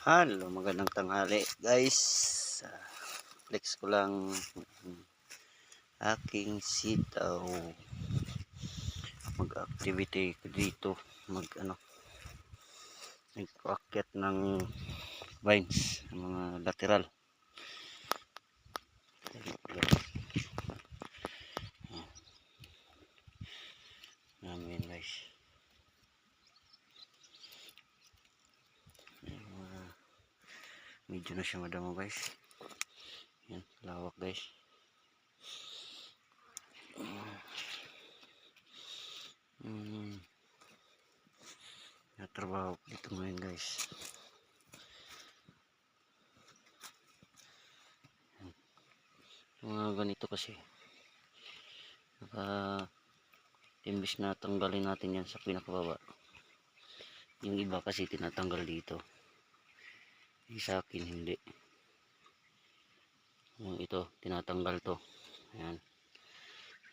Hello, magandang tanghali guys. Flex ko lang aking sitaw. Mag-activity ko dito. Nag-akyat ng vines, mga lateral. Namin guys. Medyo na siya madamo guys. Yan, lawak guys. Natrabaho dito ngayon guys. Mga ganito kasi. Imbis na tanggalin natin yan sa pinakababa. Yung iba kasi tinatanggal dito. Sa akin hindi. Yung ito tinatanggal to. Ayan.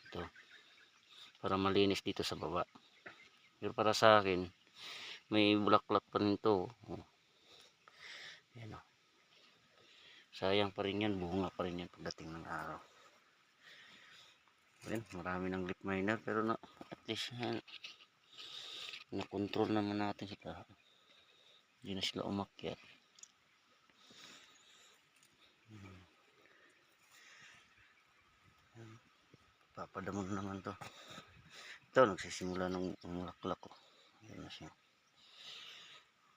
Ito. Para malinis dito sa baba. Pero para sa akin may bulaklak pa rin to. Ayan o. Sayang pa rin yan. Bunga pa rin yan pagdating ng araw. Ayan. Marami ng leaf miner. Pero at least na-control naman natin sila. Hindi na sila umakyat. Papadamon naman to. Ito nagsisimula ng mulaklak ko. Ayan na siya.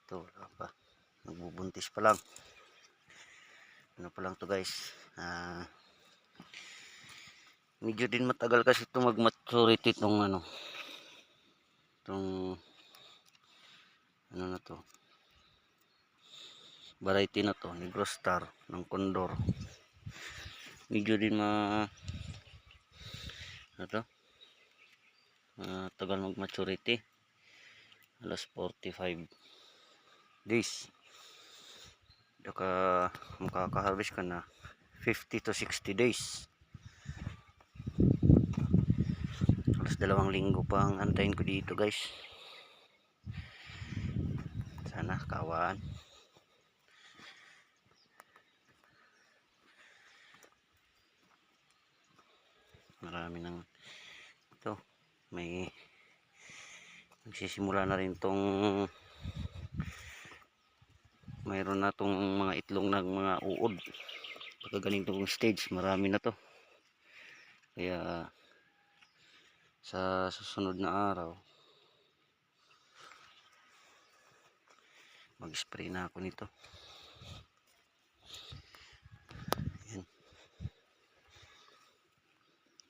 Ito wala pa. Nagbubuntis pa lang. Ano pa lang to guys. Medyo din matagal kasi ito mag-maturity itong ano na to. Variety na to. Negro Star ng Condor. Medyo din tagal mag-maturity. Alas 45 days. Saka makaka-harvest ka na 50 to 60 days. Alas 2 linggo pa ang antayin ko dito guys. Sana kawaan. Marami ng ito. May nagsisimula na rin tong mayroon na tong mga itlog ng mga uod. Pagka ganitong stage marami na to. Kaya sa susunod na araw mag-spray na ako nito. Ayan.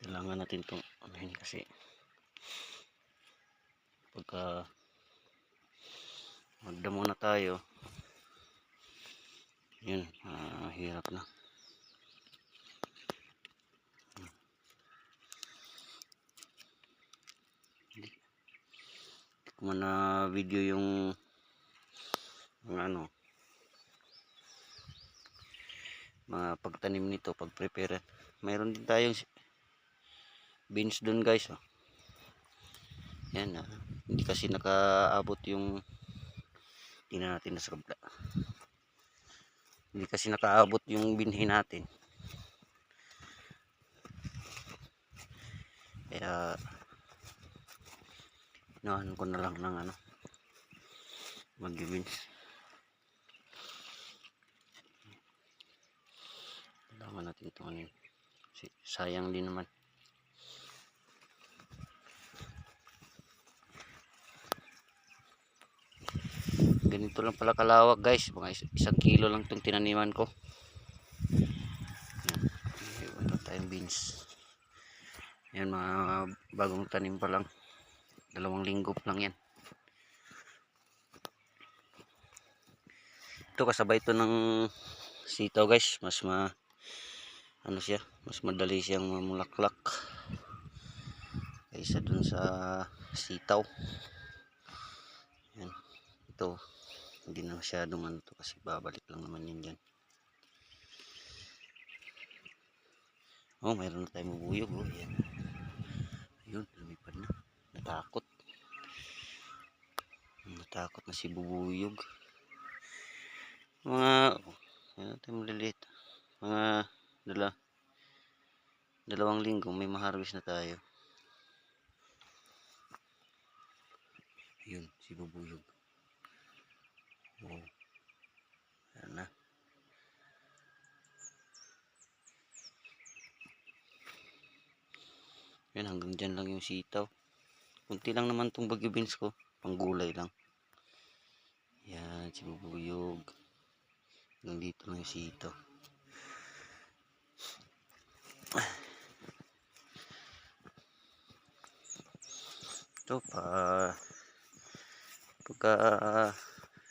Kailangan natin itong anuhin kasi pagka magdamo na tayo yun, hirap na. Hindi ko man na video yung mga pagtanim nito, pag prepare. Mayroon din tayong beans dun guys oh. Yan hindi kasi nakaabot yung tingnan natin sa kabla. Hindi kasi nakaabot yung binhi natin. Kaya inahan ko na lang ng mag-beans. Kailangan natin ito sayang din naman. Ganito lang pala kalawak guys. Mga 1 kilo lang itong tinaniman ko. Wala tayong beans. Yan, mga bagong tanim pa lang. 2 linggo pa lang yan. Ito kasabay ito ng sitaw guys. Mas mas madali siyang mamulaklak kaysa dun sa sitaw. Yan. Ito hindi na masyadong kasi babalik lang naman yun dyan. Mayroon na tayong bubuyog. Yan. Ayun, lumipad na. Natakot na si bubuyog. Mga, yan natin maliliit. Mga dalawang linggo may maharvest na tayo. Yun, si bubuyog. Oh, yan na. Yan, hanggang dyan lang yung sitaw. Kunti lang naman tong bagyo beans ko. Panggulay lang. Yan, si bubuyog. Hanggang dito lang yung sitaw. Ito pagka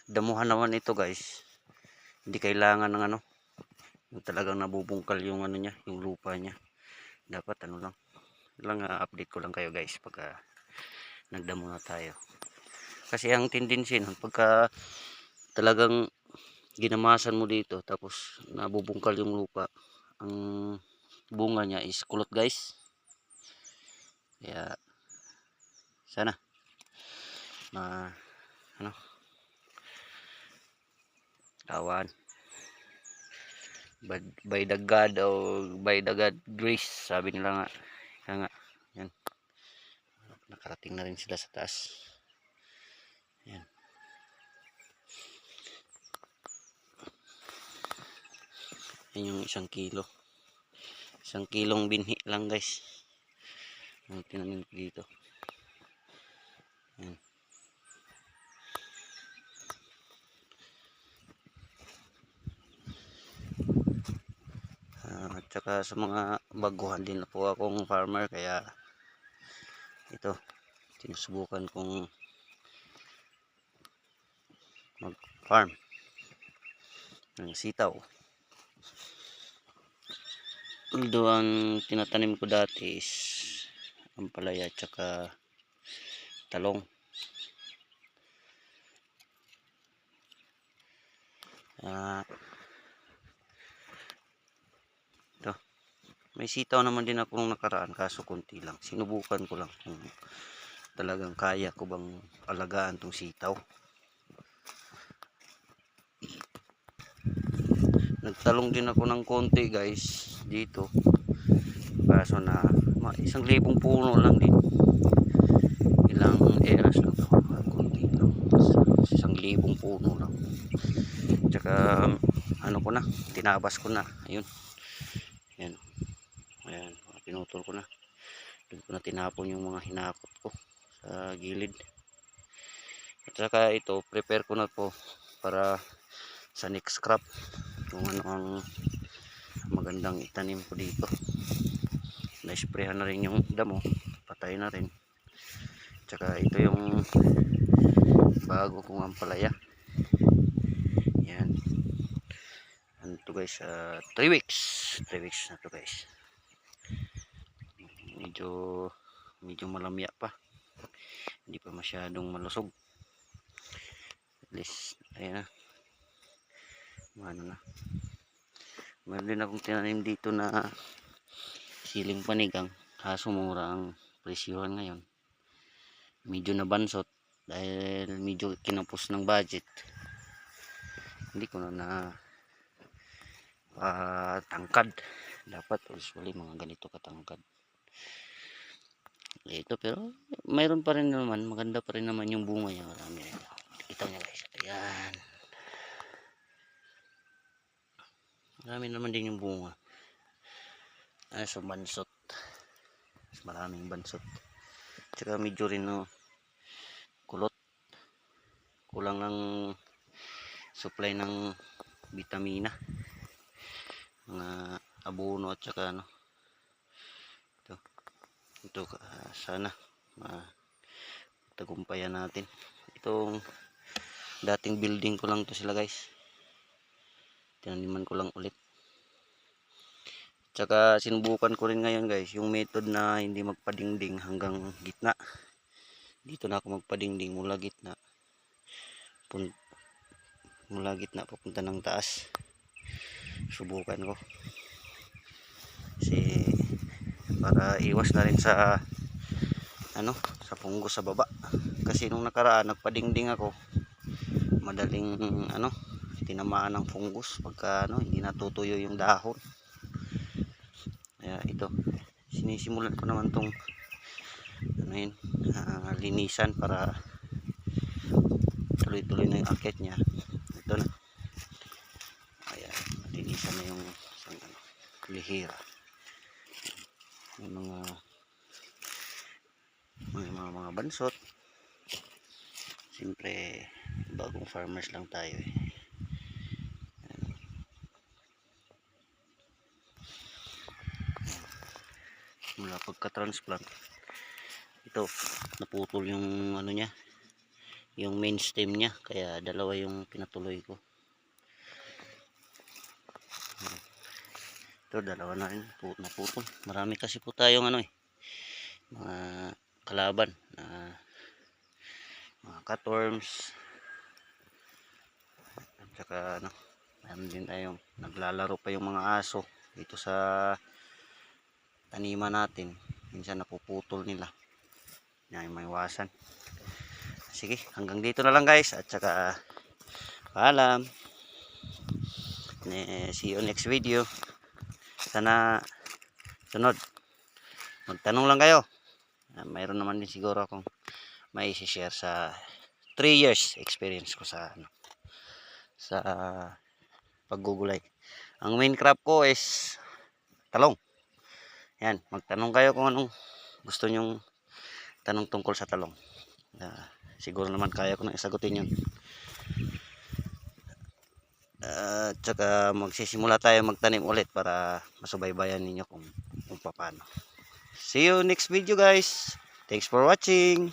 damuhan naman ito guys, hindi kailangan ng ano, yung talagang nabubungkal yung ano niya, yung lupa niya. Dapat ano lang update ko lang kayo guys pagka nagdamo na tayo. Kasi ang tendency nun, pagka talagang ginamasan mo dito tapos nabubungkal yung lupa, ang bunga niya is kulot guys. Kaya sana tawan by the God o by the God grace, sabi nila nga. Kaya nga yan, nakarating na rin sila sa taas. Yan, yan yung 1 kilo. 1 kilong binhi lang guys ang tinanim ko dito. Yan. At saka sa mga baguhan din na po akong farmer, kaya ito sinusubukan kong mag farm ng sitaw. Although ang tinatanim ko dati is ampalaya at saka talong. Ito, may sitaw naman din ako nung nakaraan, kaso konti lang. Sinubukan ko lang kung talagang kaya ko bang alagaan tong sitaw. Nagtalong din ako ng konti guys dito, kaso na 1,000 puno lang din. Ilang eras lang to, konti lang, 1,000 puno lang. Tsaka ano ko na, tinabas ko na. Ayun, yan, ayan, pinutol ko na. Doon ko na tinapon yung mga hinakot ko sa gilid. At saka ito, prepare ko na po para sa next crop, kung ano ang magandang itanim ko dito. Na-sprayhan na rin yung damo, patay na rin. Tsaka ito yung bago kong ampalaya. Yan, ano to guys, 3 weeks na to guys. Medyo malamya pa, hindi pa masyadong malusog. At least ayan na, ano na. Meron din akong tinanim dito na siling panigang, kaso mura ang presyohan ngayon. Medyo nabansot dahil medyo kinapos ng budget. Hindi ko na tangkad. Dapat usually mga ganito katangkad ito, pero mayroon pa rin naman, maganda pa rin naman yung bunga niya. Marami rin, kita nyo guys, ayan, marami naman din yung bunga. So bansot, maraming bansot, tsaka medyo rin kulot, kulang ng supply ng vitamina, mga abono at saka ito sana tagumpayan natin. Itong dating building ko lang to sila guys, tinaniman ko lang ulit. Tsaka sinubukan ko rin ngayon guys yung method na hindi magpadingding hanggang gitna. Dito na ako magpadingding mula gitna papunta ng taas. Subukan ko kasi para iwas na rin sa sa fungus sa baba. Kasi nung nakaraan nagpadingding ako, madaling tinamaan ng fungus pagka hindi natutuyo yung dahon. Kaya ito, sinisimulan ko naman tong linisan para tuloy-tuloy na yung akit niya. Ito na. Ayan, linisan na yung lihira. Yung mga bansot. Siyempre, bagong farmers lang tayo eh. Mula pagka-transplant, ito, naputol yung niya, yung main stem niya, kaya dalawa yung pinatuloy ko. Ito, dalawa na rin naputol. Marami kasi po tayong mga kalaban na mga cutworms, at saka meron din tayong naglalaro pa yung mga aso dito sa taniman natin. Minsan napuputol nila. Yan yung maiwasan. Sige, hanggang dito na lang guys, at saka paalam. See you next video. Sana sunod magtanong lang kayo. Mayroon naman din siguro akong may share sa 3 years experience ko sa paggugulay. Ang main crop ko is talong. Yan, magtanong kayo kung anong gusto nyong tanong tungkol sa talong. Siguro naman kaya ko nang isagutin yun. At saka magsisimula tayo magtanim ulit para masubaybayan ninyo kung paano. See you next video guys. Thanks for watching.